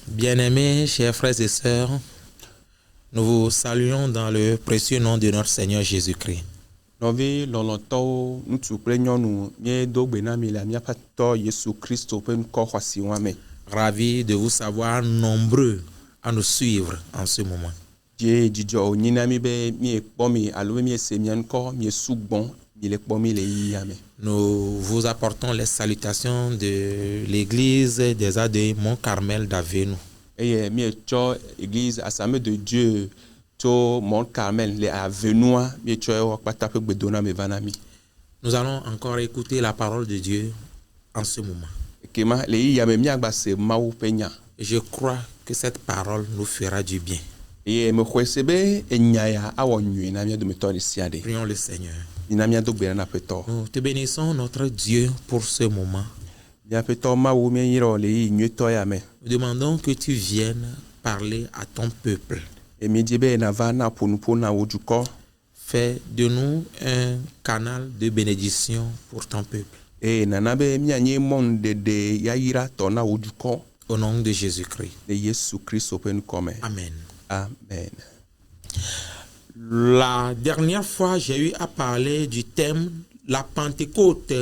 Bien-aimés, chers frères et sœurs, nous vous saluons dans le précieux nom de notre Seigneur Jésus-Christ. Novi lɔlɔtɔwo ŋutsu kple nyɔnu míedo gbe na mi le míaƒe Aƒetɔ Yesu Kristo ƒe ŋkɔ xɔasiwo me. Ravi de vous savoir nombreux à nous suivre en ce moment. Die dzidzɔ wònyi na mi be miekpɔ mi alo be miese mia ŋkɔ miesugbɔ mi le kpɔ mi le yiyia me. Nous vous apportons les salutations de l'église des Adeuils Mont-Carmel d'Avenu. Eye mietsɔ église Assemblée de Dieu tso Mont Carmel le Avenua mietsɔ wɔ kpata ƒe gbedona me va na mi. Nous allons encore écouter la parole de Dieu en ce moment. Kema le yiyia me miagba se Mawu ƒe nya. Je crois que cette parole nous fera du bien. Eye mexɔe se be enya ya awɔ nyui na mia dometɔ ɖe sia ɖe. Prions le Seigneur. Mina miado gbe na Aƒetɔ. Nous te bénissons, notre Dieu, pour ce moment. Mia Aƒetɔ Mawu mieyirɔ le yiyi nyuitɔ ya me. Nous demandons que tu viennes parler à ton peuple. Et mi di be na va na ƒonuƒo na wo dukɔ. Fais de nous un canal de bénédiction pour ton peuple. Et nana be mianyi mɔnuɖeɖe yayiratɔ na wo dukɔ. Au nom de Jésus-Christ. Le Yesu Kristo ƒe ŋkɔ me. Amen. Amen. La dernière fois, j'ai eu à parler du thème la Pentecôte,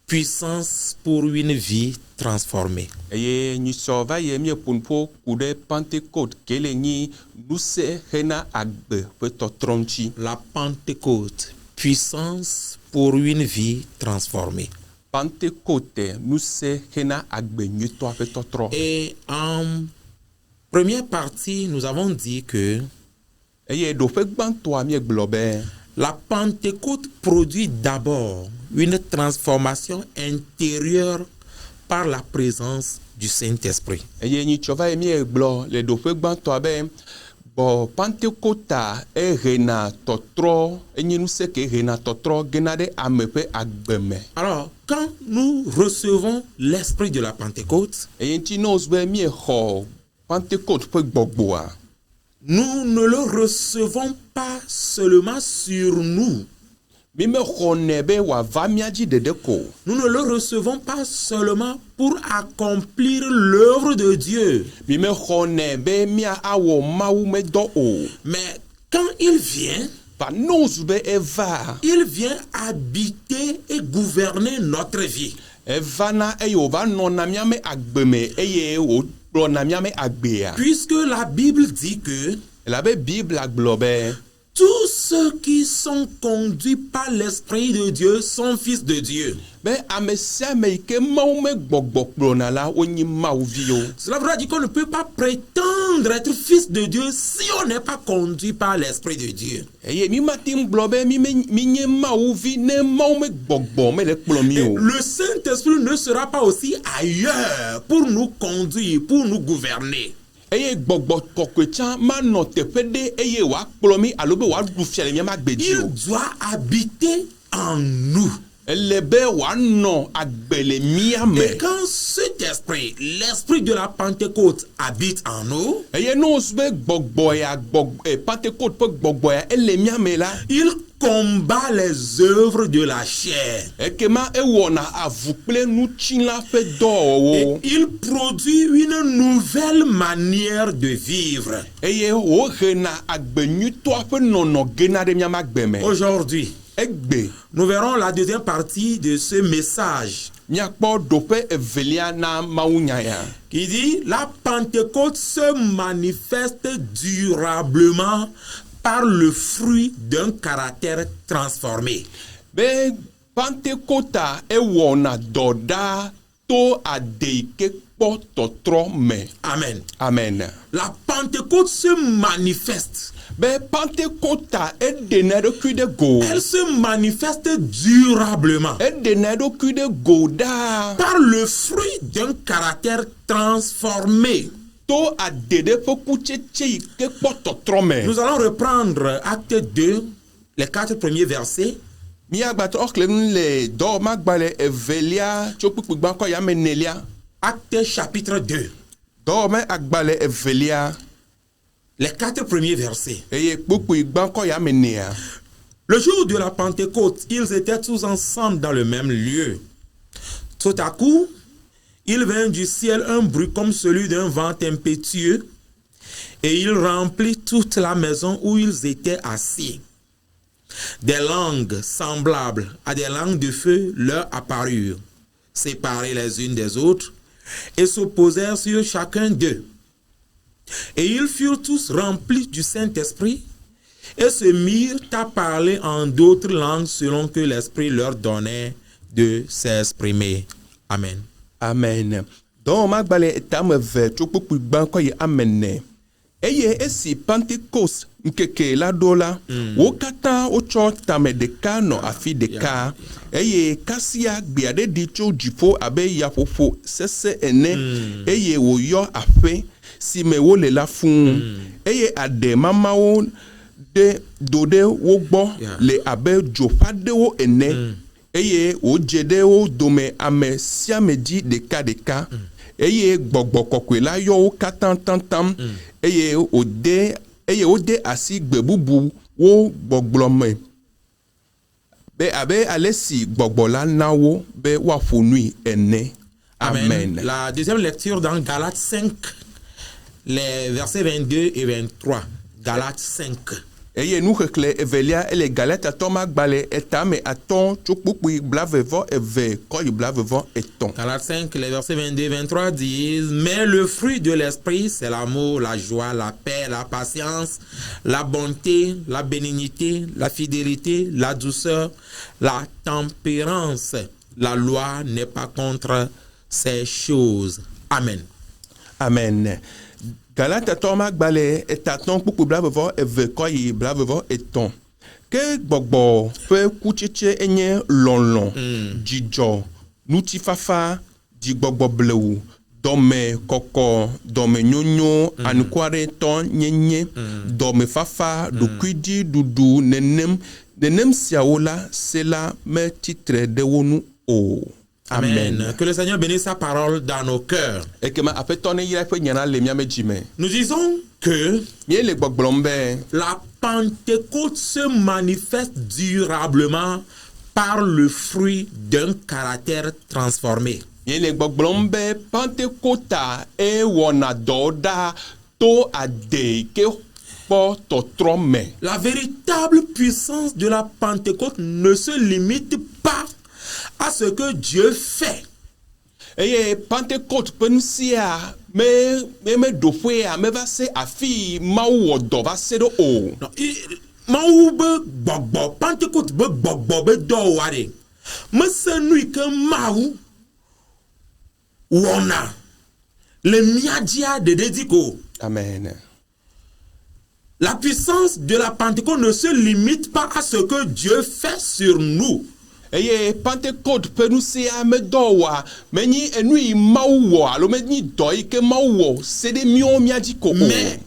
puissance pour une vie transformée. Eye nyisɔ va ye mieƒonuƒo ku ɖe Pentecôte ke le nyi ŋusẽ hena agbe ƒe tɔtrɔ ŋuti. La Pentecôte, puissance pour une vie transformée. Pentecôte ŋusẽ hena agbe nyuitɔa ƒe tɔtrɔ. Et en première partie, nous avons dit que Eye ɖoƒe gbãtɔa miegblɔ be la Pentecôte produit d'abord une transformation intérieure par la présence du Saint-Esprit. eye nyitsɔ va ye miegblɔ le ɖoƒe gbãtɔa be Pentecôta ehena tɔtrɔ enye ŋusẽ ke hena tɔtrɔ gena ɖe ame ƒe agbe me. Alors, quand nous recevons l'esprit de la Pentecôte, Eye ŋuti ne wòzu be miexɔ Pentecôte ƒe gbɔgbɔa, nous ne le recevons pas seulement sur nous. mi mexɔnɛ be wòava mia dzi ɖeɖe ko. Nous ne le recevons pas seulement pour accomplir l'œuvre de Dieu. Mi mexɔnɛ be mia awɔ Mawu medɔ o. Mais quand il vient, Va ne wòzu be eva. il vient habiter et gouverner notre vie. Evana eye wòva nɔna miame agbe me eye wòkplɔna miame agbea. Puisque la Bible dit que Elabe Bibla gblɔ be tous ceux qui sont conduits par l'Esprit de Dieu sont fils de Dieu. be ame sia ame yi ke Mawu me gbɔgbɔ kplɔna la wonye Mawu viwo. Cela veut dire qu'on ne peut pas prétendre être fils de Dieu si on n'est pas conduit par l'Esprit de Dieu. Eye mi mate ŋu gblɔ be mi nye Mawu vi ne Mawu me gbɔgbɔ me le kplɔ mi o. Le Saint-Esprit ne sera pas aussi ailleurs pour nous conduire, pour nous gouverner. Eye gbɔgbɔ kɔkɔe manɔ teƒe ɖe eye wòakplɔ mi alo be wòaɖu fia le miame agbe dzi Il o. doit habiter en nous. Ele be wòanɔ agbe le mia me. Et quand cet esprit, l'esprit de la Pentecôte habite en nous, Eye ne wòzu be gbɔgbɔ ya Pentecôte ƒe gbɔgbɔ ya ele mia me la. il combat les œuvres de la chair. Ekema ewɔna avu kple nutsila ƒe Et dɔwɔwɔ. il produit une nouvelle manière de vivre. Eye wòhena agbe nyuitɔa ƒe nɔnɔ gena ɖe miame agbe me. Aujourd'hui, Egbe nous verrons la deuxième partie de ce message miakpɔ ɖoƒe evelia na mawunya ya. qui dit la Pentecôte se manifeste durablement par le fruit d'un caractère transformé. Be Pentecôta ewɔna dɔ ɖa to ade yi ke kpɔ tɔtrɔ me. Amen. Amen. La Pentecôte se manifeste. Be Pentecôta eɖena eɖokui ɖe go. Elle se manifeste durablement Eɖena eɖokui ɖe go ɖaa par le fruit d'un caractère transformé. to ade ɖe ƒe kutsetse yi ke kpɔ tɔtrɔ me. Nous allons reprendre Acte 2, les 4 premiers versets. Miagbatɔ xlẽ nu le dɔwɔmagbalẽ evelia tso kpukpu gbãkɔ ya me nelia. Acte chapitre 2, Dɔwɔmɛ agbalẽ evelia les 4 premiers versets. eye kpukpu gbãkɔ ya me nea. Le jour de la Pentecôte, ils étaient tous ensemble dans le même lieu. Tout à coup, il vint du ciel un bruit comme celui d'un vent impétueux, et il remplit toute la maison où ils étaient assis. Des langues semblables à des langues de feu leur apparurent, séparées les unes des autres, et se posèrent sur chacun d'eux. Et ils furent tous remplis du Saint-Esprit, et se mirent à parler en d'autres langues selon que l'Esprit leur donnait de s'exprimer. Amen. Amen. Donc, ma gbale etame ve tso kpukpu gba ko yi amen. Eye esi Pentecost nkeke la do la, wo kata wo tso tame deka no afi deka. Eye kasia gbeade di tso dziƒo abe yaƒoƒo sese ene. Eye wo yɔ aƒe si me wo le la fun. Eye ade mamawo de do de wo gbɔ le abe dzoƒadewo ene. Eye wo dze ɖe wo dome ame sia ame dzi ɖeka ɖeka. Eye gbɔgbɔ kɔkɔe la yɔ wo katã tantam. Eye wode asi gbe bubu wo gbɔgblɔ me. Be abe ale si gbɔgbɔ la na wo be woaƒo nui ene. Amen. La deuxième lecture dans Galates 5, les versets 22 et 23. Galates 5. Eye nu xexle evelia ele Galate toma gbale etame aton tso kpukpui blavevɔ eve kɔ yi blavevɔ etɔn. Galates 5, les versets 22 et 23 disent: Mais le fruit de l'esprit, c'est l'amour, la joie, la paix, la patience, la bonté, la bénignité, la fidélité, la douceur, la tempérance. La loi n'est pas contre ces choses. Amen. Amen. Galate toma gbale etaton kpukpui blavevɔ eve kɔ yi blavevɔ etɔn. Ke gbɔgbɔ ƒe kutsetse enye lɔlɔ̃, dzidzɔ, ŋutifafa, dzigbɔgbɔ blewu, dɔme kɔkɔ, dɔme nyonyo, anukuaɖetɔ nyenye, dɔmefafa, ɖokuidziɖuɖu, nenem siawo la se la metitre ɖe wo nu o. Amen. Que le Seigneur bénisse sa parole dans nos cœurs. Nous disons que la Pentecôte se manifeste durablement par le fruit d'un caractère transformé. La véritable puissance de la Pentecôte ne se limite pas à ce que Dieu fait. Eye Pentecôte pensia me doƒea me va se afi mawu dɔ va se ɖo o. Mawu be gbɔgbɔ Pentecôte be gbɔgbɔ be dɔ wa de. Me se nu ke mawu wɔna le mia dzia ɖeɖe ko. Amen. La puissance de la Pentecôte ne se limite pas à ce que Dieu fait sur nous. Eye Pentecôte penusia me dɔwa me nyi enui mawu wɔ alo me nyi dɔ yi ke mawu wɔ se ɖe mio mia dzi ko. Mais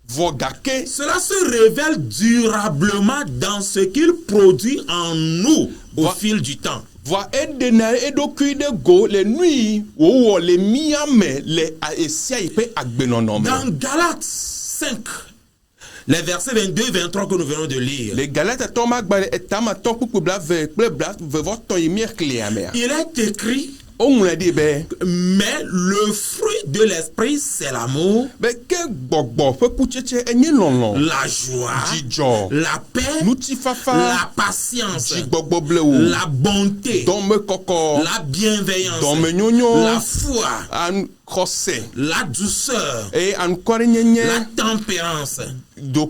vɔgake cela se révèle durablement dans ce qu'il produit en nous au fil du temps. Voa edena eɖokui ɖe go le nui wowɔ le mia me le esia yi ƒe agbenɔnɔ me. Dans Galates 5, les versets 22 et 23 que nous venons de lire, les Galates toma gbale etama tɔ kpukpu blave kple blavevɔ tɔ yi mia klia mea. Il est écrit: mais le fruit de l'esprit, c'est l'amour, la joie, la paix, la patience, la bonté, la bienveillance, la foi, la douceur, la tempérance. La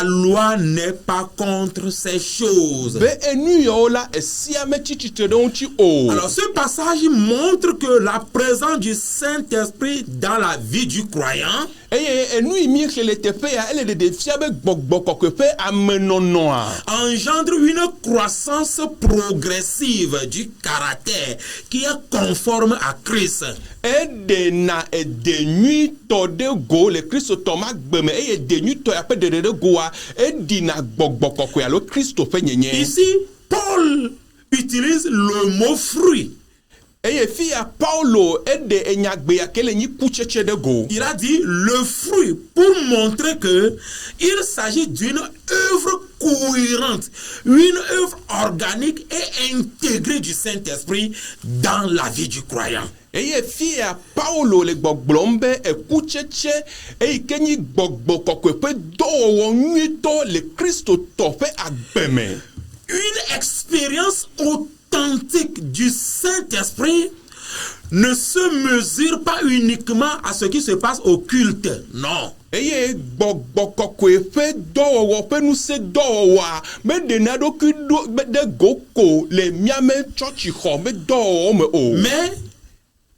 loi n'est pas contre ces choses. Alors ce passage montre que la présence du Saint-Esprit dans la vie du croyant engendre une croissance progressive du caractère qui est conforme à Christ. Ici, Paul utilise le mot fruit. Il a dit le fruit pour montrer que il s'agit d'une œuvre cohérente, une œuvre organique et intégrée du Saint-Esprit dans la vie du croyant. Eye fia Paulo le gbɔgblɔm be ekutsetse eyi ke nyi gbɔgbɔ kɔkɔe ƒe dɔwɔwɔ nyuitɔ le kristotɔ ƒe agbe me. Une expérience authentique du Saint-Esprit ne se mesure pas uniquement à ce qui se passe au culte, non. Eye gbɔgbɔ kɔkɔe ƒe dɔwɔwɔ ƒe nusẽ dɔwɔwɔa meɖena ɖokui ɖo ɖe go ko le miame tsɔtsixɔ me dɔwɔwɔ me o. Mais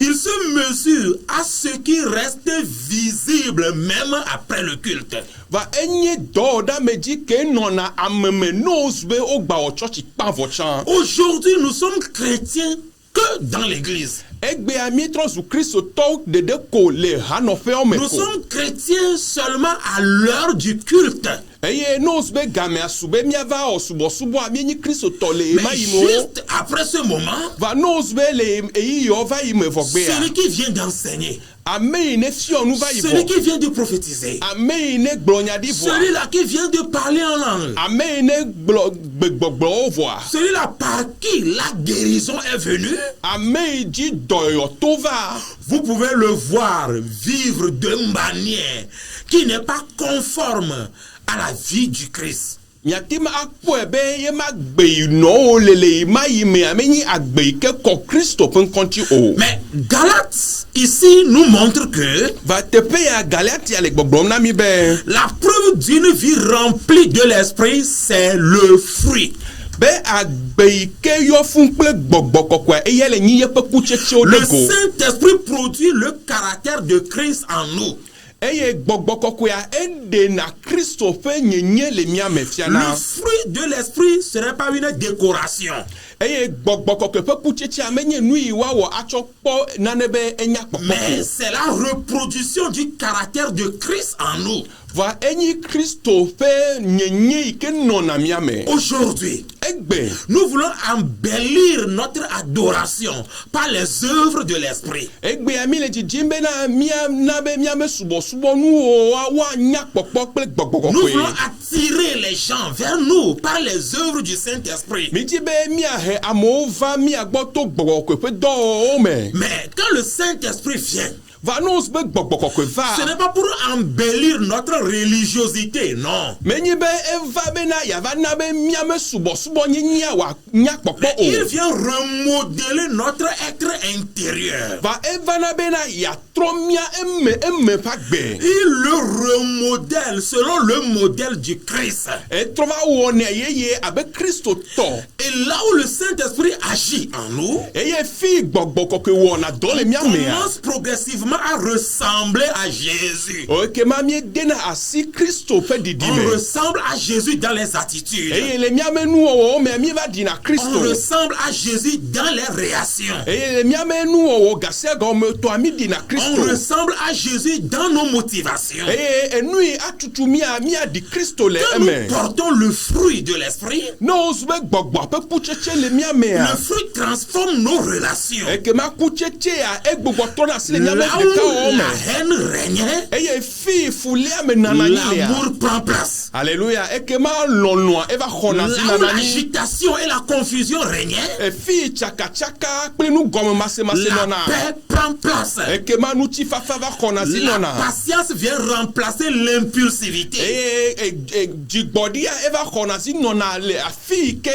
il se mesure à ce qui reste visible même après le culte. Va enye dɔwɔɖamedzi ke nɔna ame me n'osu be wogbawɔ tsɔtsi kpavɔ tsã. Aujourd'hui, nous sommes chrétiens que dans l'église. Egbea mietrɔ zu kristotɔwo ɖeɖe ko le hanɔƒewo me Nous ko. sommes chrétiens seulement à l'heure du culte. Eye n'osu be gamea su be miava wɔ subɔsubɔa mienyi kristotɔ le Mais ema yi me wo. juste après ce moment, Va n'osu be le eyiyiwo va yi me vɔgbea. celui qui vient d'enseigner, Ame yi ne fiɔ nu va yi celui vɔ. qui vient de prophétiser, Ame yi ne gblɔ nya ɖi vɔa. celui-là qui vient de parler en langue, Ame yi ne gblɔ gbegbɔgblɔwo vɔa. celui-là par qui la guérison est venue, Ame yi dzi dɔyɔto va. vous pouvez le voir vivre d'une manière qui n'est pas conforme à la vie du Christ. Miate ma akpɔe be ye ma gbe yi nɔwo le yi ma yi me amenyi agbe yi ke kɔ Kristo ƒe ŋkɔntsi o. Mais Galates ici nous montre que Va teƒe ya Galatia le gbɔgblɔm na mi be. la preuve d'une vie remplie de l'esprit, c'est le fruit. Be agbe yi ke yɔ fún kple gbɔgbɔ kɔkɔe eye le nyi yeƒe kutsetsewo Le ɖe go. Saint-Esprit produit le caractère de Christ en nous. Eye gbɔgbɔ kɔkɔea eɖena Kristo ƒe nyenye le mia me Le fiana. fruit de l'esprit ce n'est pas une décoration. Eye gbɔgbɔ kɔkɔe ƒe kutsetsea menye nu yi woawɔ atsɔ kpɔ nane be enya Mais kpɔkpɔ. c'est la reproduction du caractère de Christ en nous. Va enyi Kristo ƒe nyenye yi ke nɔna mia me. Aujourd'hui, Egbe. nous voulons embellir notre adoration par les œuvres de l'esprit. Egbea mi le dzidzim bena na be miame subɔsubɔnuwo woanya kpɔkpɔ kple gbɔgbɔ Nous voulons kɔkɔe. attirer les gens vers nous par les œuvres du Saint-Esprit. Mi dzi be miahe amewo va mia gbɔ to gbɔgbɔ kɔkɔe ƒe dɔwɔwɔwo me. Mais quand le Saint-Esprit vient, Va n'ose be gbɔgbɔ kɔkɔe ce va. n'est pas pour embellir notre religiosité, non. Menyi be eva bena yava na be miame subɔsubɔ nyenyia woanya kpɔkpɔ Il o. vient remodeler notre être intérieur. Va eva na bena yatrɔ mia eme ƒe agbe. Il le remodèle selon le modèle du Christ. Etrɔ va wɔnɛ yeye abe Kristo tɔ. Et là où le Saint-Esprit agit en nous, Eye fi gbɔgbɔ kɔkɔe wɔna dɔ le mia mea. commence progressivement à ressembler à Jésus. Okema mi dena asi Kristo ƒe On didime. ressemble à Jésus dans les attitudes. Eye le miame nuwɔwɔ me mi va dina On Kristo. ressemble à Jésus dans les réactions. Eye le miame nuwɔwɔ gasia gɔme tɔa mi dina On Kristo. ressemble à Jésus dans nos motivations. Eye enui atutu mia di Kristo le Quand nous eme. portons le fruit de l'esprit, N'osu be gbɔgbɔ ƒe kutsetse le miamea. le fruit transforme nos relations. Ekema kutsetsea egbugbɔ tɔ na si le miame Là où ɖekawo la me. haine régnait, Eye fi fulia me nananyi lea. l'amour prend place. Alléluia. Ekema lɔlɔa eva xɔna si Là où nananyi. l'agitation et la confusion régnaient, Efi tsakatsaka kple nu gɔme masemase la nɔna. paix prend place. Ekema nutsi fafa va xɔna si La nɔna. patience vient remplacer l'impulsivité. Eye dzigbɔɖia eva xɔna si nɔna le afi yi ke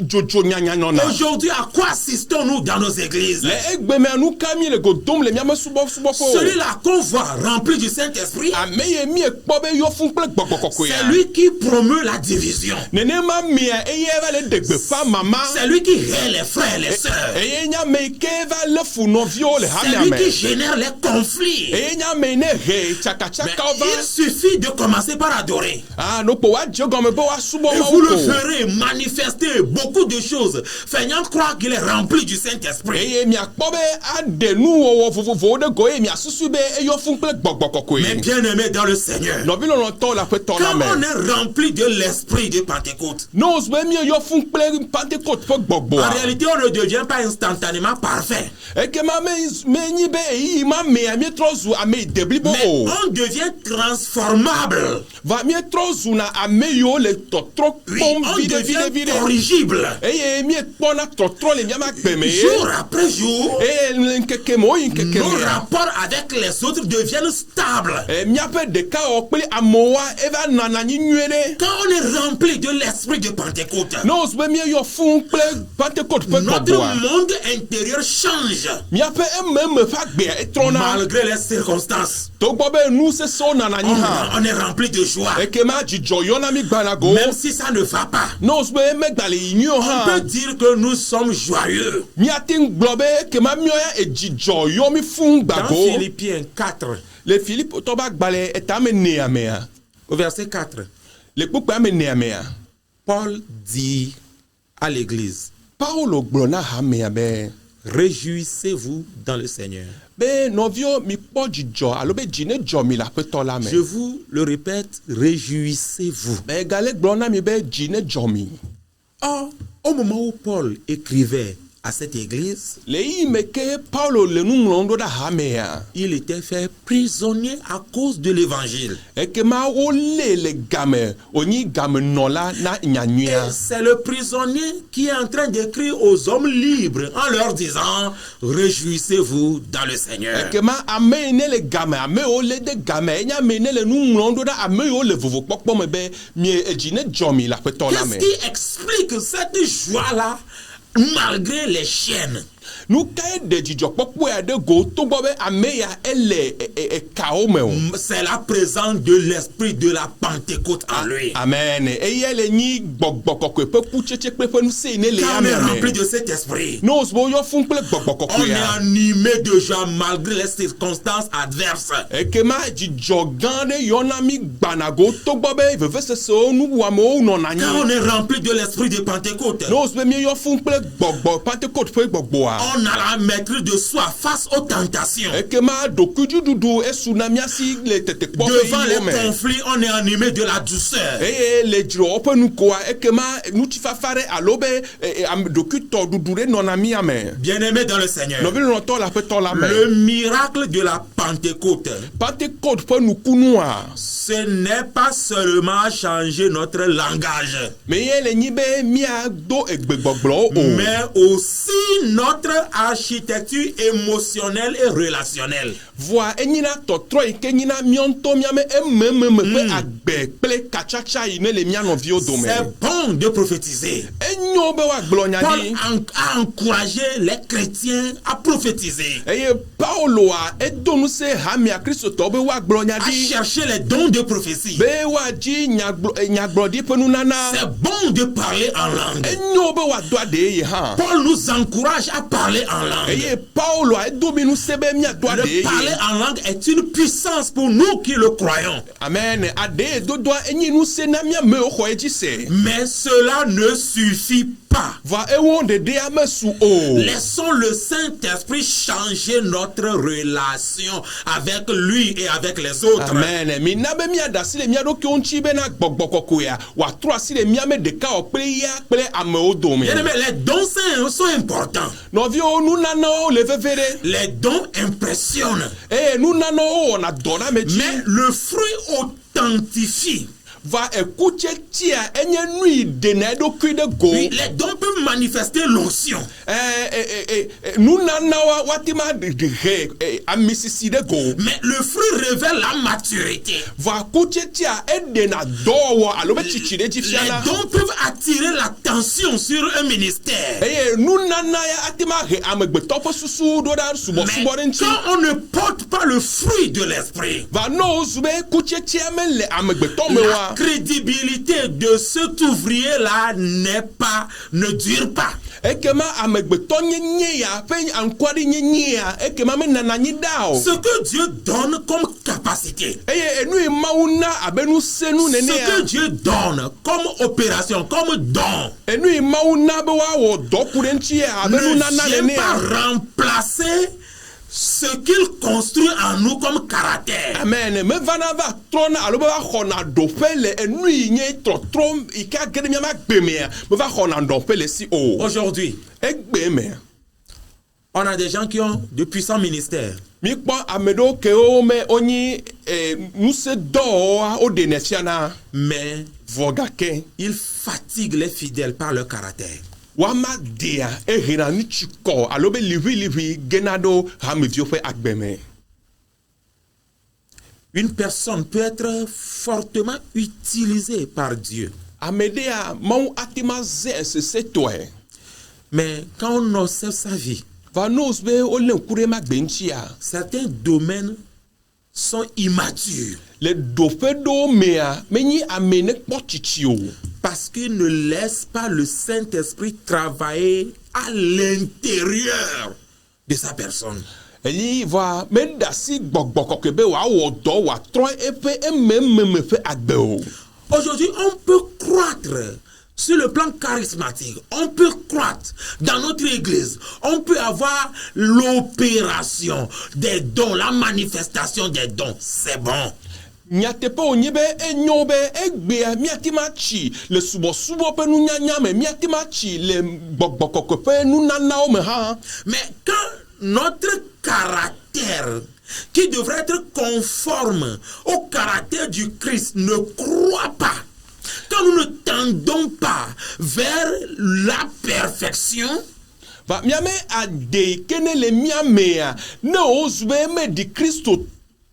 dzodzo nyanya nɔna. Aujourd'hui, à quoi assistons-nous dans nos églises? Le egbemea nu ka mi le godom le miame subɔsubɔƒe o. Celui-là qu'on voit rempli du Saint-Esprit, Ame ye mi ekpɔ be yɔ fún kple gbɔgbɔ c'est kɔkɔea. lui qui promeut la division. Nenema mia eye va le de gbeƒã mama. C'est lui qui hait les frères et les sœurs. Eye nya me yi ke va le fu nɔviwo le C'est hamea lui qui me. génère les conflits. Eye nya me yi ne he Mais tsakatsakawo va. il suffit de commencer par adorer. Ah nokpo wa dze gɔme be wa subɔ Et Mawu vous le ko. verrez manifester beaucoup de choses. Feignant l'enseignant croit qu'il est rempli du Saint-Esprit. eye miakpɔ be aɖe nuwɔwɔ vovovowo ɖe go eye miasusu be eyɔ fún kple gbɔgbɔ kɔkɔe. Mais bien aimé dans le Seigneur, nɔvi lɔlɔtɔ le aƒetɔ la quand me. on est rempli de l'esprit de Pentecôte, ne wozu be mieyɔ fún kple Pentecôte ƒe en gbɔgbɔa. réalité, on ne devient pas instantanément parfait. ekema menyi be eyiyi ma mea mietrɔ zu ame yi de blibo Mais o. on devient transformable. va mietrɔ zuna ame yiwo le tɔtrɔ Oui, kpɔm on viɖe devient viɖe viɖe. corrigible. eye miekpɔna tɔtrɔ le miama gbe me. Jour après jour, eye le ŋkeke me woyi ŋkeke nos mea. rapports avec les autres deviennent stables. miaƒe ɖekawɔ kple amewoa eva nɔna anyi nyuie ɖe. Quand on est rempli de l'esprit de Pentecôte, ne wozu be mieyɔ fún kple Pentecôte ƒe notre gbɔgbɔa. monde intérieur change miaƒe ememe ƒe agbea etrɔna. malgré les circonstances. togbɔ be nu sesẽwo nana anyi hã. On est rempli de joie. ekema dzidzɔ yɔna mi gbana go. Même si ça ne va pas, ne wozu be megba le yi nyuie on peut hã. dire que nous sommes joyeux. miate ŋu gblɔ be ekema miɔya edzidzɔ yɔ mi fún Dans gbago. Philippiens 4, le Filipotɔ ƒe agbalẽ etame nea mea. au verset 4, le kpukpea me nea mea. Paul dit à l'église, Paulo gblɔ na hamea be. réjouissez-vous dans le Seigneur. be nɔviwo mikpɔ dzidzɔ alo be dzi ne dzɔ mi le aƒetɔ la Je me. vous le répète, réjouissez-vous. be gale gblɔ na mi be dzi ne dzɔ mi. Or, au moment où Paul écrivait à cette église, le yi me ke Paulo le nu ŋlɔm ɖo ɖe hamea. il était fait prisonnier à cause de l'évangile. ekema wolée le game wònyi gamenɔla na nyanyuia. Et c'est le prisonnier qui est en train d'écrire aux hommes libres en leur disant, réjouissez-vous dans le Seigneur. ekema ame yi ne le game ame yiwo le de game enye ame yi ne le nu ŋlɔm ɖo ɖe ame yiwo le vovokpɔkpɔ me be mie edzi ne dzɔ mi le aƒetɔ la me. Qu'est-ce qui explique cette joie-là malgré les chaînes? nu kae ɖe dzidzɔkpɔkpɔe ɖe go togbɔ be ame ya ele kawo me o. C'est la présence de l'esprit de la Pentecôte en lui. amen eya le nyi gbɔgbɔ kɔkɔe ƒe kutsetse kple ƒe nusẽ yi ne le Quand on est yame rempli me. de cet esprit, ne wozu be woyɔ fún kple gbɔgbɔ on est kɔkɔea. animé de joie malgré les circonstances adverses. ekema dzidzɔ gã ɖe yɔna mi gbana go togbɔ be vevesesewo nuwuamewo nɔna Quand on anyi. est rempli de l'esprit de Pentecôte, ne wozu be mieyɔ fún kple gbɔgbɔ Pentecôte ƒe gbɔgbɔa. on a la maîtrise de soi face aux tentations. ekema ɖokuidziɖuɖu esuna miasi le tetekpɔ ƒe Devant yiwo les me. conflits, on est animé de la douceur. eye le dzrewɔ ƒe nukoa ekema ŋutifafa ɖe alo be ɖokuitɔ ɖuɖu ɖe nɔna mia me. Bien-aimés dans le Seigneur, nɔvi lɔlɔtɔ le aƒetɔ la me. le miracle de la Pentecôte, Pentecôte ƒe nukunua. ce n'est pas seulement changer notre langage, meye le nyi be miado egbegbɔgblɔwo o. mais aussi notre architecture émotionnelle et relationnelle. voa enyina tɔtrɔ yi ke nyina miɔntɔ miame emememe ƒe agbe kple katsatsa yi ne le mia nɔviwo dome. C'est bon de prophétiser. enyo be woagblɔ nya Paul ɖi. a encouragé les chrétiens à prophétiser, eye Pauloa edo nusẽ hamia kristotɔwo be woagblɔ nya à ɖi. chercher les dons de prophétie. be woadzi nyagblɔɖi ƒe nunana. C'est bon de parler en langue. enyo be woado aɖe ye hã. Paul nous encourage à parler en langue. eye Pauloa edo mi nusẽ be miado aɖe Le parler ye. en langue est une puissance pour nous qui le croyons. amen aɖe dodoa enyi nusẽ na miamewo xɔ edzi se. Mais cela ne suffit pas. va ewo ɖeɖea mesu o. Laissons le Saint-Esprit changer notre relation avec lui et avec les autres. amen mina be miaɖe asi le mia ɖokuiwo ŋuti bena gbɔgbɔ kɔkɔea wòatrɔ asi le miame ɖekawɔ kple ya kple amewo dome. Bien-aimés, les dons sont importants. nɔviwo nunanawo le veve ɖe. Les dons impressionnent. eye nunanawo wɔna dɔ na me dzi. Mais le fruit authentifie. va ekutsetsia enye nu yi ɖena eɖokui ɖe go. Oui, les dons peuvent manifester l'onction. nunanawa woate ma he amisisi ɖe go. Mais le fruit révèle la maturité. va kutsetsia eɖena dɔwɔwɔ alo be tsitsi ɖe dzi Les fiana. dons peuvent attirer l'attention sur un ministère. eye nunana ya ate ma he amegbetɔ ƒe susu ɖo ɖa Mais subɔsubɔ ɖe ŋuti. quand on ne porte pas le fruit de l'esprit, va nɔ wozu be kutsetsia mele amegbetɔ me la wa. crédibilité de cet ouvrier-là ne dure pas. ekema amegbetɔ nyenye ya ƒe aŋkɔɖi nyenye ya ekema menana anyi ɖa o. Ce que Dieu donne comme capacité. eye enu mawu na abenu senu Ce que nenea Dieu donne comme opération, comme don, enu mawu na be wa wo do kurenchi abenu na na ne vient pas nenea remplacer ce qu'il construit en nous comme caractère. amen me vana va trona alo be wa khona do pele enu nye trotrom ika gede mi ma gbemea me va khona do pele si o Aujourd'hui, egbeme on a des gens qui ont de puissants ministères. mi kpo amedo ke o me onyi nuse do o de nesiana Mais vogake ils fatiguent les fidèles par leur caractère. wama dia ehina ni chiko alo be livi genado hamivio fe agbeme. Une personne peut être fortement utilisée par Dieu. Amedea mau atima ze se setoe Mais quand on observe sa vie, va nos be o le kure ma gbenchia certains domaines sont immatures le dofe do mea menyi amene pochichio parce qu'il ne laisse pas le Saint-Esprit travailler à l'intérieur de sa personne. eli va menda si gbogboko ke be wa wo do wa tro efe ememme fe agbe o. Aujourd'hui, on peut croître sur le plan charismatique. On peut croître dans notre église. On peut avoir l'opération des dons, la manifestation des dons. C'est bon. Nyatepe onyebe enyobe egbe miatimachi le subo pe nu nyanya me miatimachi le gbogboko pe nu nana o me ha. Mais quand notre caractère, qui devrait être conforme au caractère du Christ, ne croit pas, quand nous ne tendons pas vers la perfection, Va miame ade kene le miamea ne ozbe me di Kristo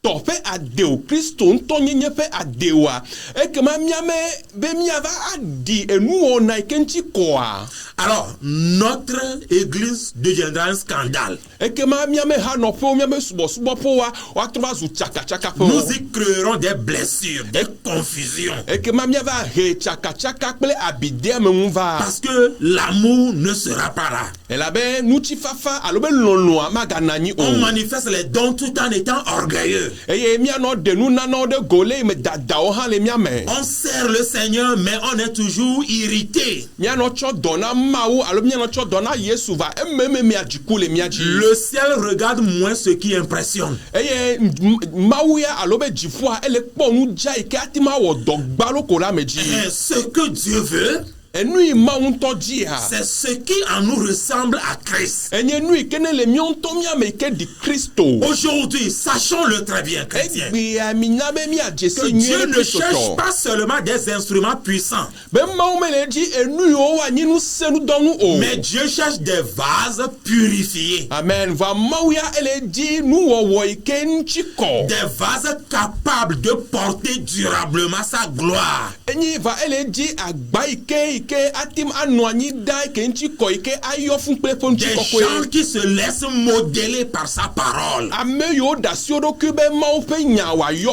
to fe ade o Kristo ntonye nye fe ade wa ekema miame be miava adi enu ona ikenchi koa. alors notre église deviendra un scandale. Ekema miame ha no fe miame subo po wa trova zu chaka po. Nous y créerons des blessures, des confusions. Ekema miava he chaka ple abide me nva. Parce que l'amour ne sera pas là. Elabe nuchi fafa alobe lonloa maganani o. On manifeste les dons tout en étant orgueilleux. Eye mia no de nu nana de gole me dada o ha le miame. On sert le Seigneur, mais on est toujours irrité. Mia no cho dona maou alo mia no cho dona Yesu va ememe mia jiku le mia ji. Le ciel regarde moins ce qui impressionne. Eye maou ya alo be jifua ele kpo nu ja ike atima wo dogbalo ko la meji. Et ce que Dieu veut, Enui maou to dia. c'est ce qui en nous ressemble à Christ. Enye nui kene le mion to mia me ke di Kristo. Aujourd'hui, sachons-le très bien, chrétien, Egbe amina be mia que jesi Dieu nye ne cherche pas seulement des instruments puissants, be maou me le di enui o wa nyinu senu donu o. mais Dieu cherche des vases purifiés, Amen. Va maou ya ele di nu wo ike nchiko. des vases capables de porter durablement sa gloire. Enyi va ele di agba ike atim anwanyi dai ke nchiko ike ayo fun pe fun Des nchiko gens kwe. qui se laissent modeler par sa parole. Ame yo da si odo kube maou pe nyawa yo.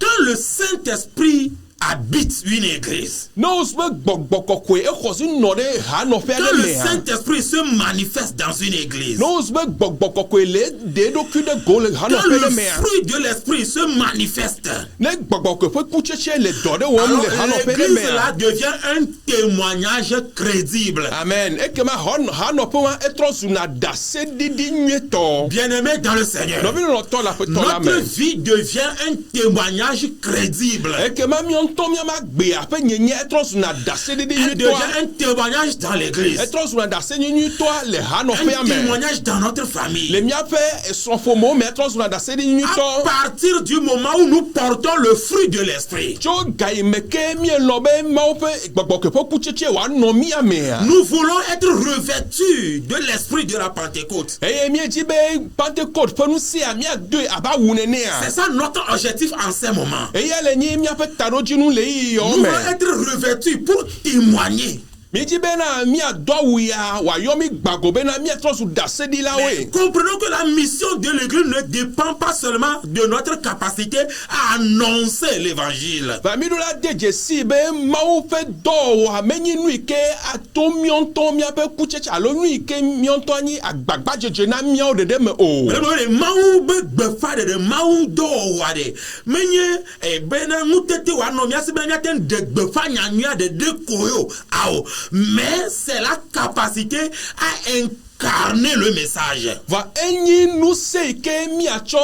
Quand le Saint-Esprit habite une église, Nos be gbogboko kwe e khosi no de ha no fe quand de le me ha. Saint-Esprit se manifeste dans une église, Nos be gbogboko kwe le de do ku de gole ha no quand fe le de me ha. fruit de l'Esprit se manifeste, Ne gbogboko fe kucheche le do de wo alors le ha no fe de l'église me là ha. devient un témoignage crédible. Amen. Ekema ha no pe wa etro zuna da se didi nyeto. Bien-aimé dans le Seigneur, No bi no to la pe to la notre me. vie devient un témoignage crédible. Ekema mi on to mi ma gbe ape nyenye etro zuna da se didi Elle nyeto. devient un témoignage dans l'église, Etro zuna da se nyeto le ha no fe un ame. témoignage dans notre famille. Le mia fe son fomo me etro zuna da se didi À nyeto. partir du moment où nous portons le fruit de l'Esprit, Jo gai meke mi lobe ma ope gbogbo po kucheche wa no mi ame. nous voulons être revêtus de l'Esprit de la Pentecôte. Eye mi ji be Pentecote pe nu si ami ado aba wunene C'est a. ça notre objectif en ces moments. Eye le ni mi ape taro jinu le yi yo Nous me. voulons être revêtus pour témoigner. Mi dit bena mi adowu ya wa yo mi gbago bena mi etrosu dasedi la we. Comprenons que la mission de l'église ne dépend pas seulement de notre capacité à annoncer l'évangile. Va mi do la deje si be mawu fe do wa menyi nu ike ato mionto mi abe kucheche alo nu ike mionto ani agbagba jeje na mi o dede me o. Le mawu be gbefa de mawu do wa de. Menye e bena mutete wa no mi asibe mi aten de gbefa nyanya de koyo ao. Mais c'est la capacité à incarner le message. Va enyi nu se ike mi acho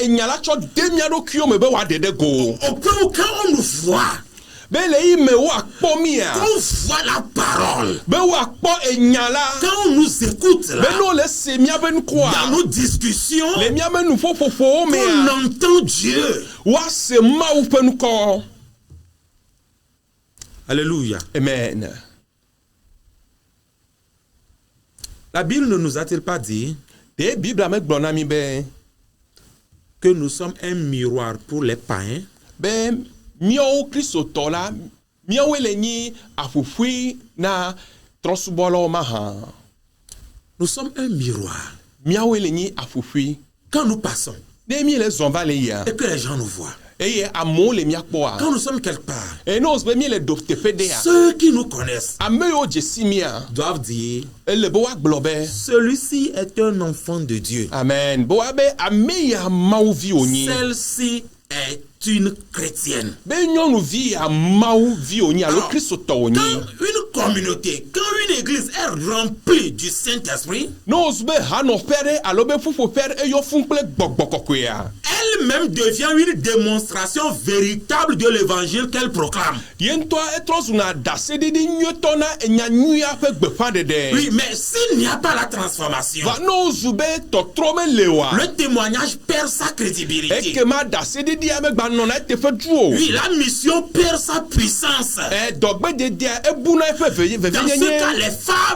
enyala cho demia do kyo me be wa dede go. Au point où quand on nous voit, Bele yi me wa kpo mi a. on voit la parole. Be wa kpo enyala. Quand on nous écoute là, Be no le se mi abe nkwa. dans nos discussions, Le mi ame nu fofofo me on a. entend Dieu. Wa se ma u pe nko. Alléluia. Amen. La Bible ne nous a-t-il pas dit De Bible me gbona mi be. que nous sommes un miroir pour les païens? Be miawo Kristo to la miawo le nyi afufui na trosubolo ma ha. Nous sommes un miroir. Miawo le nyi afufui. Quand nous passons De mi le zonva le ya. et que les gens nous voient, Eye amo le miakpo a. quand nous sommes quelque part, E no be mi le do te fede a. ceux qui nous connaissent Ame yo jesi mi a. doivent dire, E le bo wa globe. celui-ci est un enfant de Dieu. Amen. Bo abe ame ya mawu vi onyi. Celle-ci est une chrétienne. Be nyonu vi ya mawu vi onyi alo Alors, Kristo to Quand onyi. une communauté, quand une église est remplie du Saint-Esprit, No be hano pere alo be fufo pere e yo funple gbogbokoko ya. elle-même devient une démonstration véritable de l'évangile qu'elle proclame. Yento etrozuna dasedidi nyotona enyanyuya pe gbefa dede. Oui, mais s'il n'y a pas la transformation, Va no zube to trome lewa. le témoignage perd sa crédibilité. Eke ma dasedidi ame gba nona te fe duo. Oui, la mission perd sa puissance. E dogbe de ebuna e fe veye Dans ce nye. cas,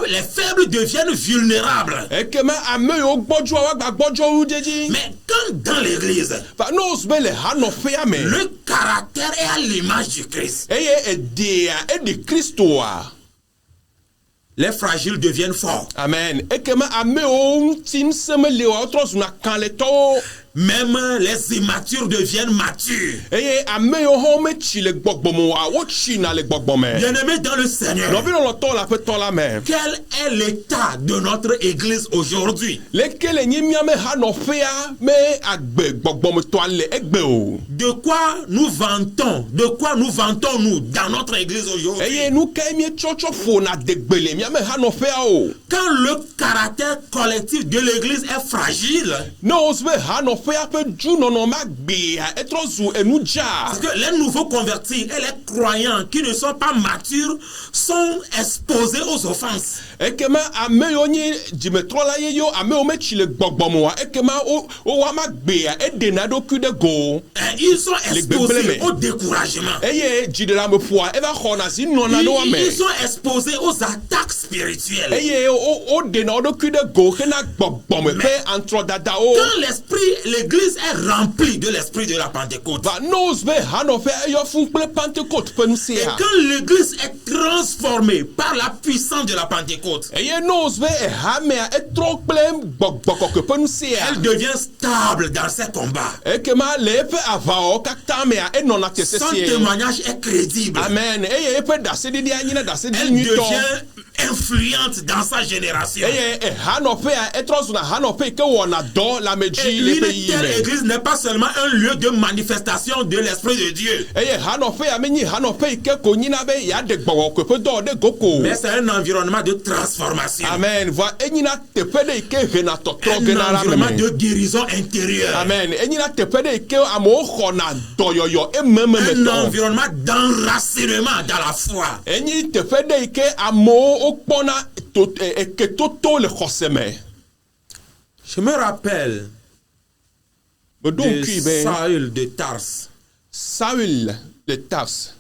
les faibles deviennent vulnérables. Eke ma ame yo gbojo wa gba gbojo ujeji. Mais quand dans l'église, Va no zube le hano fe ame. le caractère est à l'image du Christ, Eye e de Kristo a. les fragiles deviennent forts. Amen. Eke ma ame o tin seme lewa otrozuna kan le to. Même les immatures deviennent matures. Eye ame yo home chi le gbogbomo wa wo chi na le gbogbome. Bien-aimés dans le Seigneur, No bi no to la pe to la me. quel est l'état de notre église aujourd'hui? Lekele nyi miame ha no fea me agbe gbogbome to ale egbe o. De quoi nous vantons-nous dans notre église aujourd'hui? Eye nu ke mi chocho fo na degbele miame ha no fea o. Quand le caractère collectif de l'église est fragile, No osbe ha no fea pe ju no no ma gbe a etrozu enuja. parce que les nouveaux convertis et les croyants qui ne sont pas matures sont exposés aux offenses. Ekema ame yo nyi jimetro la ye yo ame o me chi le gbogbomo wa ekema o wa ma gbe a edena do ku de go. Ils sont exposés au découragement. Eye jide la me fo e va khona si no na do wa me. Ils sont exposés aux attaques spirituelles. Eye o dena do ku de go kena gbogbome pe antro dada o. Quand l'église est remplie de l'esprit de la Pentecôte, Va nose be hano fe yo fun ple Pentecôte pe nou se et a. quand l'église est transformée par la puissance de la Pentecôte, Eye nose be ha me a etro ple gbogboko ke pe nou se a. elle devient stable dans ses combats. Ekema le pe ava o kakta me a enona te se Son se. témoignage est crédible. Amen. Eye pe dase di anyina dase di Elle nyuto. devient influente dans sa génération. Eye hano pe a etro zuna hano pe ke wona do la Et meji le une pe telle yime. église n'est pas seulement un lieu de manifestation de l'Esprit de Dieu, Eye hano pe a menyi hano pe ke ko nyina be ya de gbowo ko pe do de goko. mais c'est un environnement de transformation, Amen. Va enyina te pe de ke hena to tro un gena la environnement me. de guérison intérieure, Amen. Enyina te pe de ke amo khona doyoyo e meme me un to. environnement d'enracinement dans la foi. Enyi te pe de ke amo okpona to ke toto le khoseme. Je me rappelle Be don de ki be Saül de Tarse. Saül de Tars.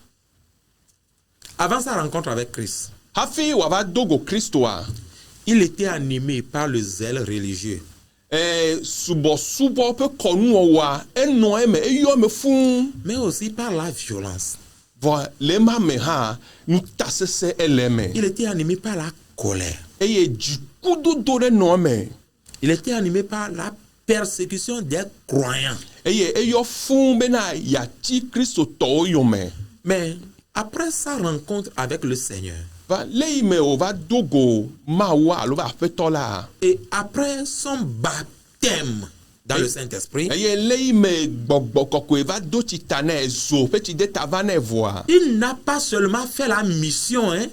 Avant sa rencontre avec Christ, Hafi wa va dogo Kristo a. il était animé par le zèle religieux. Subo pe konu wa eno me eyo me fun. Mais aussi par la violence. Voilà, les mamans ha nous tasse eleme. Il était animé par la colère. Et du coup de non mais. Il était animé par la persécution des croyants. Et yo fun bena ya ti Christo to yo me. Mais après sa rencontre avec le Seigneur, Va lei me o va dogo ma wa lo va feto la. et après son baptême dans le Saint-Esprit, Et lei me gbogbo kokwe va do ti tane zo pe ti de tavane voa. il n'a pas seulement fait la mission, hein,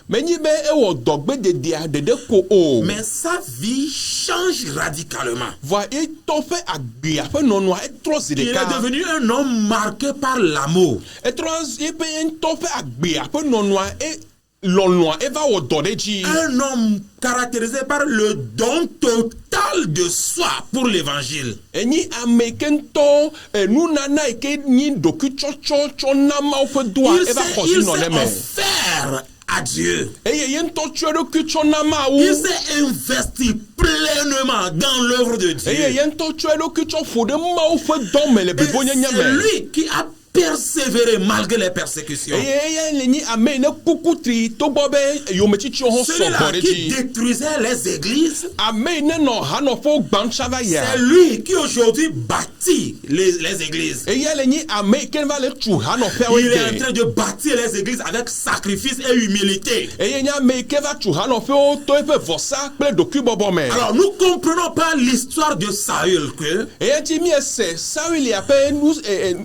Mais ni be e wo dogbe de ko o. mais sa vie change radicalement. Voa e to fe agbe a fe nonwa e trozi Il de est ka. devenu un homme marqué par l'amour. E trozi e pe en to fe agbe a fe nonwa e lonwa e va wo do de ji. Un homme caractérisé par le don total de soi pour l'évangile. E ni ameken to nu nana e ke ni doku cho na ma o fe doa Il e va s'est kosi no le me. offert à Dieu. E yen to cho do ku cho na ma o. Il s'est investi pleinement dans l'œuvre de Dieu. E yen to cho do ku cho fo de ma o fe don me le Et be bo nya c'est me. lui qui a persévéré malgré les persécutions. E ni ame ne kukutri to bo be yo me chi cho ho so Celui-là gore qui ji. détruisait les églises, Ame ne no ha no fo gban chava ya. c'est lui qui aujourd'hui bâtit les églises. E ye le ni ame ken va le chu ha no fe Il est en we. train de bâtir les églises avec sacrifice et humilité. E ye ni ame ke va chu ha no fe o to e fe vosa ple doku bobo me. Alors nous comprenons pas l'histoire de Saül que E ti mi ese Saül ya pe nu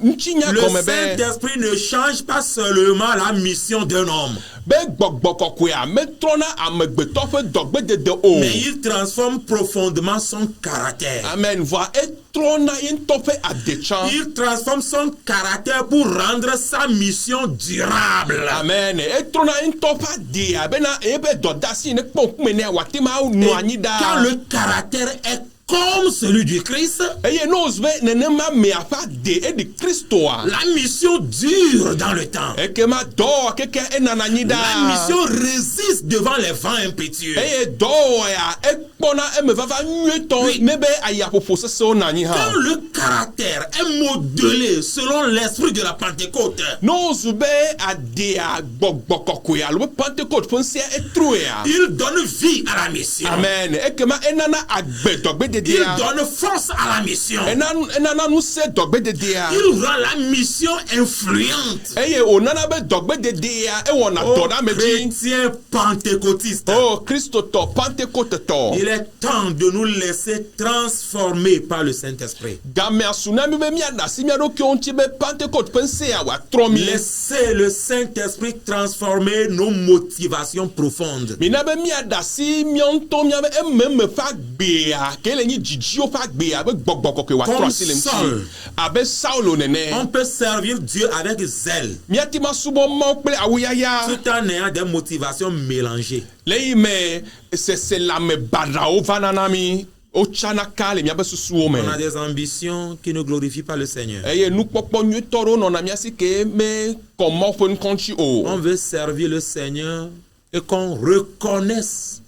nchinya le comme be. Saint-Esprit ne change pas seulement la mission d'un homme, Be gbogbo kokwe a me trona amegbeto fe dogbe de o. mais il transforme profondément son caractère. Amen. Voa e trona in to fe adechan. Il transforme son caractère pour rendre sa mission durable. Amen. E trona in to fa dia bena e be dodasi ne pon mene watima no anida. Quand le caractère est comme celui du Christ, Eye nos be nenema me afa de e di Kristo a. la mission dure dans le temps. E ke ma do keke e nananida. La mission résiste devant les vents impétueux. Eye do ya e kpona e me va nyueton Oui. ne be aya popo se o nani ha. Quand le caractère est modelé selon l'esprit de la Pentecôte, Nos be adea gbogbo kokwe a lo Pentecote fonse e true a. il donne vie à la mission. Amen. E ke ma enana agbe dogbe de Il dia. donne force à la mission. Enana nu se dogbe de dia. Il rend la mission influente. Eye o nana be dogbe de dia e wona Ô do na meji. chrétiens pentecôtistes, Oh Christo to Pentecote to. il est temps de nous laisser transformer par le Saint-Esprit. Game asuna mi be mi ada si mi ado ki onti be Pentecote pense ya wa tromi. Laissez le Saint-Esprit transformer nos motivations profondes. Mi na be mi ada si mi onto mi be emme fa gbe a ke le ni jiji o fa gbe a be gbogbo ko ke wa Comme tro asile Saul. mti. Abe Saulo nene. On peut servir Dieu avec zèle, Mi ati ma subo mo pe awuyaya. tout en ayant des motivations mélangées. Le me c'est la me bada o vananami o chana kale mi abe susu o me. On a des ambitions qui ne glorifient pas le Seigneur. Eye nu kpokpo nyu toro no na mi asi ke me comment fon konchi o. On veut servir le Seigneur et qu'on reconnaisse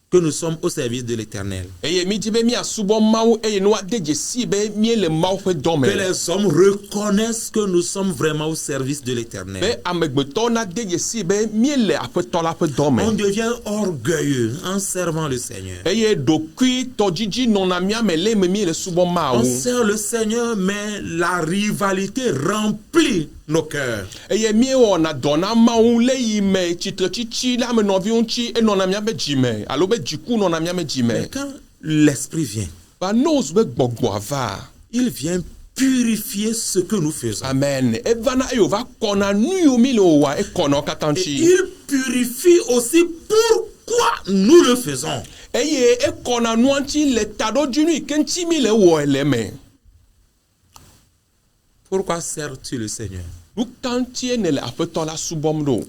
que nous sommes au service de l'Éternel. Eye mi di be mi asubo mawo eye no adeje si be mi le mawo fe dome. Que les hommes reconnaissent que nous sommes vraiment au service de l'Éternel. Be amegbeto na deje si be mi le afeto la fe dome. On devient orgueilleux en servant le Seigneur. Eye dokui to jiji no na mi amele me mi le subo mawo. On sert le Seigneur, mais la rivalité remplit nos cœurs. Eye mi o na dona mawo le yi me chitre chichi la me no vi unchi e no na mi abe jime. Alo be jiku no na mi ame Mais jime. quand l'Esprit vient, Ba nos be gbogbo ava. il vient purifier ce que nous faisons. Amen. Evana e va kona nu mi lo wa e kona Et katanchi. il purifie aussi pourquoi nous le faisons. Eye e kona nuanchi le tado junu kenchi mi le wo eleme. Pourquoi sers-tu le Seigneur? Lukanchi ne le afeto la subomdo.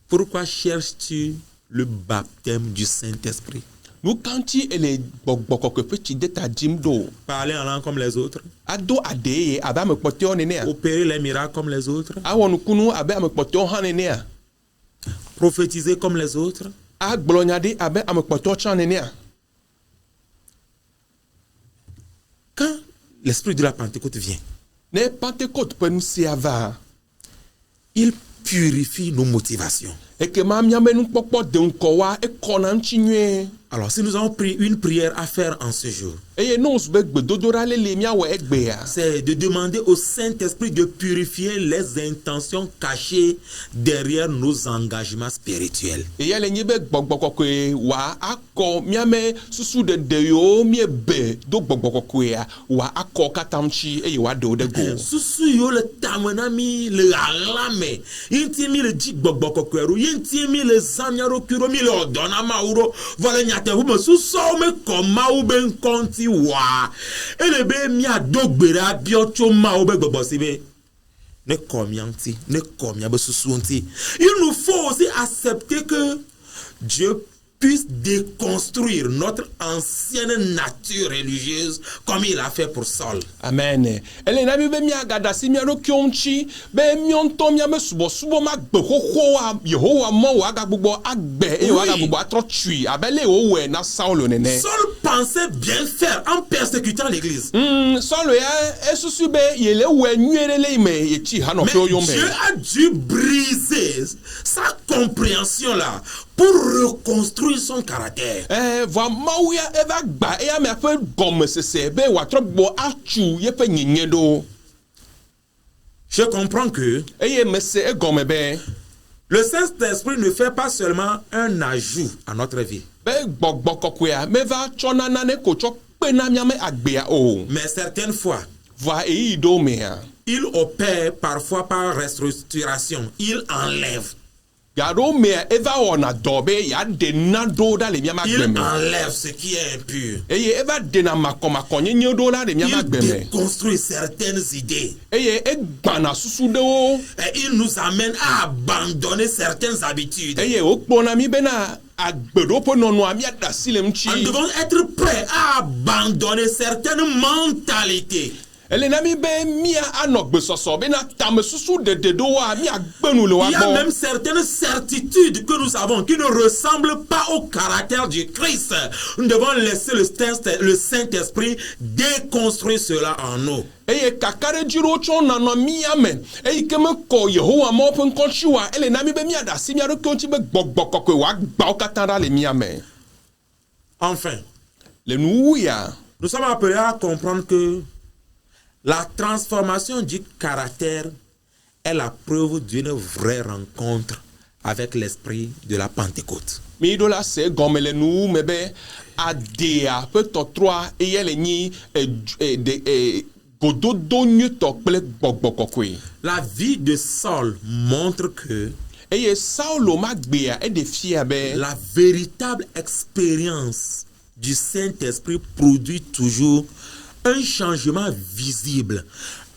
Pourquoi cherches-tu le baptême du Saint-Esprit? Lukanchi ele gbogbo ko fe chi deta jimdo. Parler en langue comme les autres? Ado adeye aba me pote onene. Opérer les miracles comme les autres? Awon kunu abe me pote hanene. Prophétiser comme les autres? Agblonyade abe ame pote chanene. Quand l'Esprit de la Pentecôte vient, Ne Pentecôte pe nu si ava. il purifie nos motivations. Ekema miame nukpɔkpɔ de ŋkɔ wa ekɔna ŋuti nyuie. Alors, si nous avons pris une prière à faire en ce jour, Eye ne wosube gbedodoɖa lele miawɔ egbea. c'est de demander au Saint-Esprit de purifier les intentions cachées derrière nos engagements spirituels. Eya le nyi be gbɔgbɔ kɔkɔe wa akɔ miame susu ɖeɖe yiwo miebe do gbɔgbɔ kɔkɔea wa akɔ katã ŋuti eye wa ɖewo ɖe go. Susu yiwo le tame na mi le ɣla me, ŋuti mi le dzi gbɔgbɔ kɔkɔe ɖo, ŋuti mi le zã mia ɖokui ɖo, mi le ɔdɔ na Mawu ɖo, vɔ le nyateƒe me susɔwo mekɔ Mawu be ŋkɔ ŋuti wa. Ele be miado gbe ɖa biɔ tso Mawu be gbɔgbɔ si be ne kɔ mia ŋuti, ne kɔ mia be susu ŋuti. Il nous faut aussi accepter que Dieu puisse déconstruire notre ancienne nature religieuse comme il a fait pour Saul. Amen. Ele na mi be miagada si mia ɖokuiwo ŋuti be miɔntɔ miame subɔsubɔ ma gbe xoxoa Yehowa mɔ wòaga gbugbɔ agbe eye wòaga gbugbɔ atrɔ tsui abe le wòwɔe na Saulo nene. Saul pensait bien faire en persécutant l'église. Saulo ya esusu be yele wɔ nyuie ɖe le yi me yetsi hanɔ Mais ƒe wo yome. Dieu a dû briser sa compréhension là pour reconstruire son caractère. Vɔ Mawu ya eva gba eya mea ƒe gɔmesese be wòatrɔ gbɔ atsu yeƒe nyenye ɖo. Je comprends que Eye mese egɔme be le Saint-Esprit ne fait pas seulement un ajout à notre vie, be gbɔgbɔ kɔkɔea meva tsɔna nane ko tsɔ kpena miame agbea o. mais certaines fois, Vɔ eyi ɖewo mea. il opère parfois par restructuration. Il enlève. Gaɖewo mea eva wɔna dɔ be yaɖe naɖewo ɖa le miame Il agbe me. enlève ce qui est impur. Eye eva ɖena makɔmakɔnyenye ɖewo ɖa le miame Il agbe me. déconstruit certaines idées. Eye egbana susu ɖewo. Et il nous amène à abandonner certaines habitudes. Eye wokpɔna mi bena agbeɖoƒe nɔnɔa miaɖe asi le Nous ŋuti. devons être prêts à abandonner certaines mentalités. Ele na mi be mia anɔ gbesɔsɔ bena tamesusu ɖeɖe ɖewoa miagbenu le Il y a woagbɔ. même certaines certitudes que nous avons qui ne ressemblent pas au caractère du Christ. Nous devons laisser le Saint-Esprit déconstruire cela en nous. Eye kakaɖedzi ɖewo tsɔ nanɔ miame eyi ke mekɔ Yehowa mawo ƒe ŋkɔtsi wa ele na mi be miaɖe asi mia ɖokuiwo ŋuti be gbɔgbɔ kɔkɔe wòagbawo katã ɖa le miame. Enfin, Le nuwuya. nous sommes appelés à comprendre que la transformation du caractère est la preuve d'une vraie rencontre avec l'esprit de la Pentecôte. Mi ɖo la se gɔme le nuwu me be adea ƒe tɔtrɔa eye le nyi gododo nyuitɔ kple gbɔgbɔ kɔkɔe. La vie de Saul montre que Eye Saulo ma gbea eɖe fia be la véritable expérience du Saint-Esprit produit toujours un changement visible,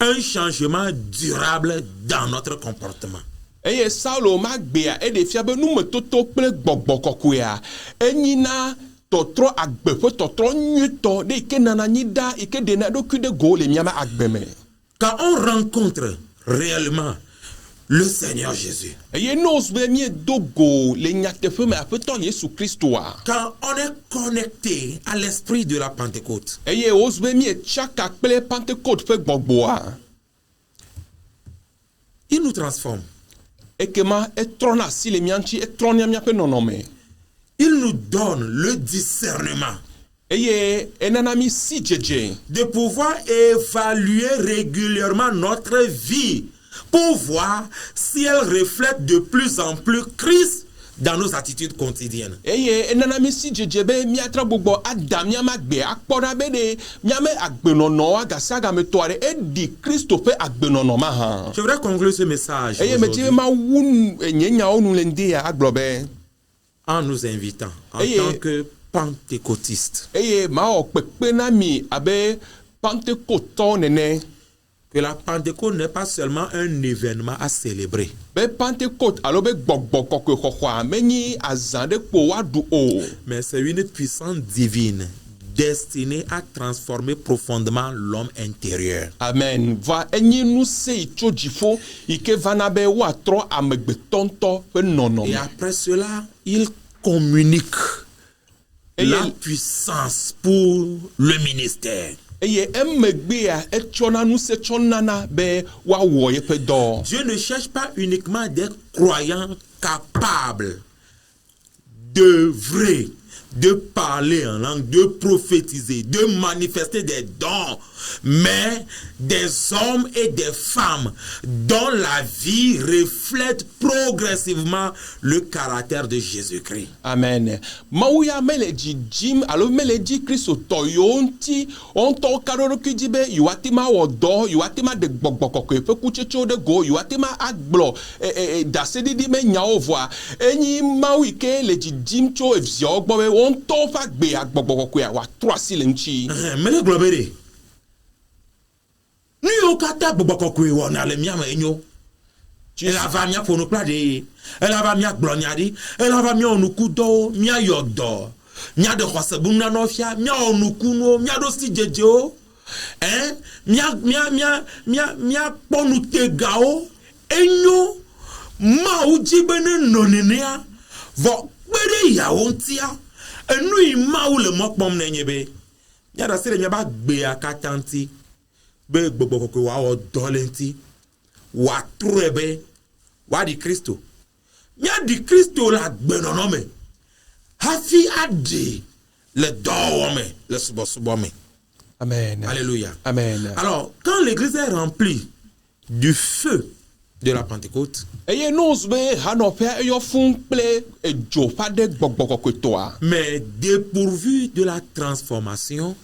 un changement durable dans notre comportement. eye Saulo ma gbea eɖe fia be numetoto kple gbɔgbɔ kɔkɔea enyina tɔtrɔ agbe ƒe tɔtrɔ nyuitɔ ɖe yi ke nana nyi ɖa yi ke ɖena eɖokui ɖe go le miame agbe me. Quand on rencontre réellement le Seigneur Jésus, Eye ne wosu be miedo go le nyateƒe me aƒetɔ Yesu Kristoa. quand on est connecté à l'esprit de la Pentecôte, Eye wosu be mietsaka kple Pentecôte ƒe gbɔgbɔa. il nous transforme. Ekema etrɔna asi le mia ŋuti etrɔna miaƒe nɔnɔme. Il nous donne le discernement Eye enana mi si dzedze. de pouvoir évaluer régulièrement notre vie pour voir si elle reflète de plus en plus Christ dans nos attitudes quotidiennes. Eye enana mi si dzedze be miatra gbugbɔ ada miame agbe akpɔ ɖa be ɖe miame agbenɔnɔa gasi agametɔa ɖe eɖi Kristo ƒe agbenɔnɔ ma hã. Je voudrais conclure ce message Eye meti be aujourd'hui ma wu nye nyawo nu le ŋdie agblɔ be en nous invitant en Eye- tant que pentecôtistes eye mawɔ kpekpe na mi abe Pentecôtɔ nene. que la Pentecôte n'est pas seulement un événement à célébrer, Be Pentecôte alo be gbɔgbɔ kɔkɔe xɔxɔa menyi azã ɖe kpo woaɖu o. mais c'est une puissance divine destinée à transformer profondément l'homme intérieur. Amen. Va enyi nu se yi tso dziƒo yi ke vana be woatrɔ amegbetɔ ŋutɔ ƒe Et nɔnɔme. après cela, il communique Et la il- puissance pour le ministère. eye emegbea etsɔna nuse tsɔnana be woawɔ yeƒe dɔ. Dieu ne cherche pas uniquement des croyants capables d'œuvrer, de parler en langue, de prophétiser, de manifester des dons, mais des hommes et des femmes dont la vie reflète progressivement le caractère de Jésus-Christ. Amen. Mawuya mele jim alo mele ji Kristo toyo nti onto karoro kijibe yuatima wodo yuatima de gbogbokoko efe kuchecho de go yuatima agblo dasedidi me nyaovwa enyi mawike le jim cho evzio gbowe onto fa gbe agbogbokoko ya wa troisi le nchi. Mele globere. Ni yo kata gbogbo wo na le miama enyo. Elle va mia pour nous plader. Elle va mia gloniadi. Elle va mia onuku do, mia yodo. Mia de khosebuna no fia, mia onuku no, mia do si jejo. Mia ponu tegao. Enyo ma ujibene nonenea. Vo bere ya ontia. Enu ima ou le mokpom nenyebe. Mia da sele mia ba gbe akatanti. Be gbogbo wa o dolenti wa trebe wa di Kristo mia di Kristo la gbenonome hafi ade le dowome le subosubome. Amen. Alléluia. Amen. Alors quand l'église est remplie du feu de la Pentecôte, eye nozbe hanopia eyo fun ple ejo fade gbogbokoko toa, mais dépourvue de la transformation,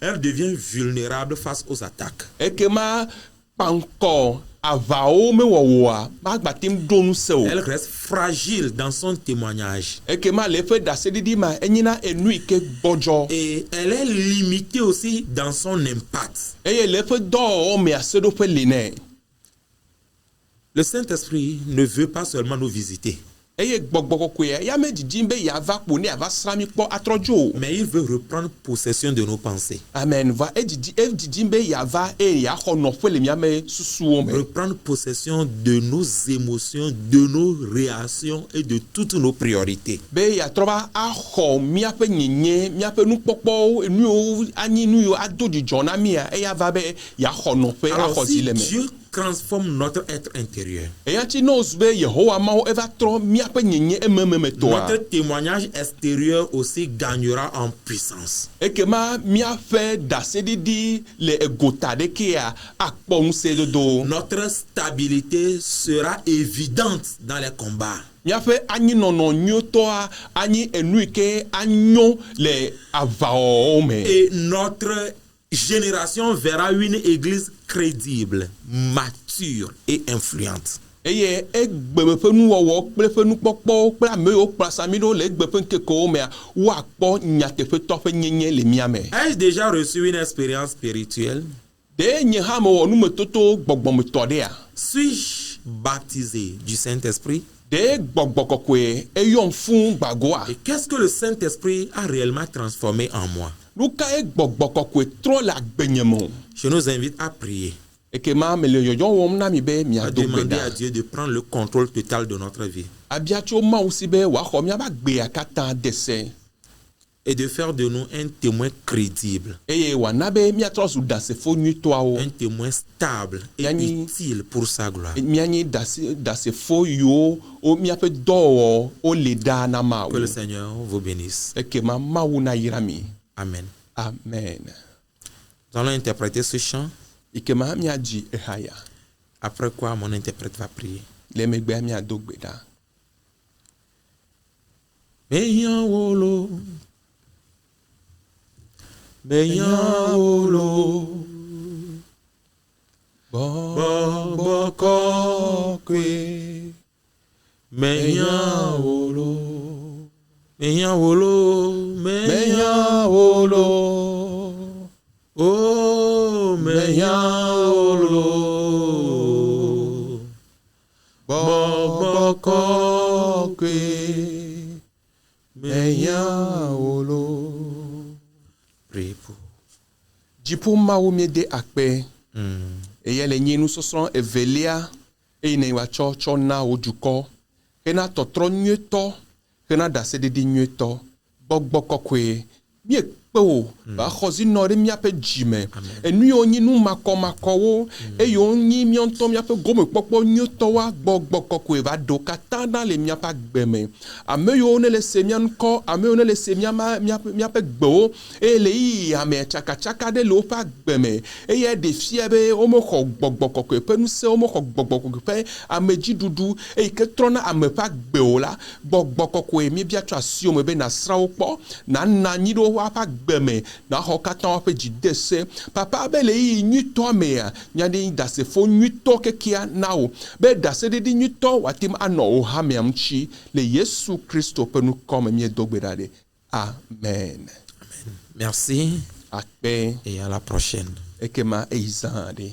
elle devient vulnérable face aux attaques. Elle reste fragile dans son témoignage. Et elle est limitée aussi dans son impact. Le Saint-Esprit ne veut pas seulement nous visiter, mais il veut reprendre possession de nos pensées. Amen. Reprendre possession de nos émotions, de nos réactions et de toutes nos priorités. Alors, si Dieu transforme notre être intérieur, notre témoignage extérieur aussi gagnera en puissance. Notre stabilité sera évidente dans les combats. Et notre génération verra une église crédible, mature et influente. Ai-je déjà reçu une expérience spirituelle? Suis-je baptisé du Saint-Esprit? Et qu'est-ce que le Saint-Esprit a réellement transformé en moi? Je nous invite à prier, à demander à Dieu de prendre le contrôle total de notre vie et de faire de nous un témoin crédible, un témoin stable et utile pour sa gloire. Que le Seigneur vous bénisse. Amen. Amen. Nous allons interpréter ce chant. Après quoi, mon interprète va prier. Meyawolo, Meyawolo, Bobokokwe, Meyawolo, Meyawolo, Meyawolo, oh Meyawolo, Bobokokwe, Meyawolo. Prie pour. Jipo maumede akpe. Eyele nyinu sosron evelia. Eine wacho chona ojuko. Kena totro nyeto. Kena dasededi nyeto. Bogbokokwe. miekpo ba xozi no ɖe miaƒe dzime enu yiwo nyi nu makɔmakɔwo eye nyi miɔntɔ miaƒe gomekpɔkpɔ nyuitɔwo gbɔgbɔ kɔkɔe va do katã na le miaƒe agbe me ame yiwo ne le se mia ŋkɔ ame yiwo ne le se miaƒe gbewo eye le yi ame tsakatsaka ɖe le woƒe agbe me eye ɖe fia be womexɔ gbɔgbɔ kɔkɔe ƒe ŋusẽ womexɔ gbɔgbɔ kɔkɔe ƒe amedziɖuɖu eyi ke trɔna ame ƒe agbewo la gbɔgbɔ kɔkɔe míebia tso asiwo me be nasra wo kpɔ nana anyi ɖe woƒe agbe me na xɔ katã woƒe dzidese papa be le yi nyuitɔ mea nya ɖe dasefo nyuitɔ kekea na wo be daseɖeɖi nyuitɔ wate anɔ wo hamea ŋuti le Yesu Kristo ƒe nukɔ me miedo gbe ɖa ɖe amen. Merci Akpe et à la prochaine. ekema eyi zã ɖe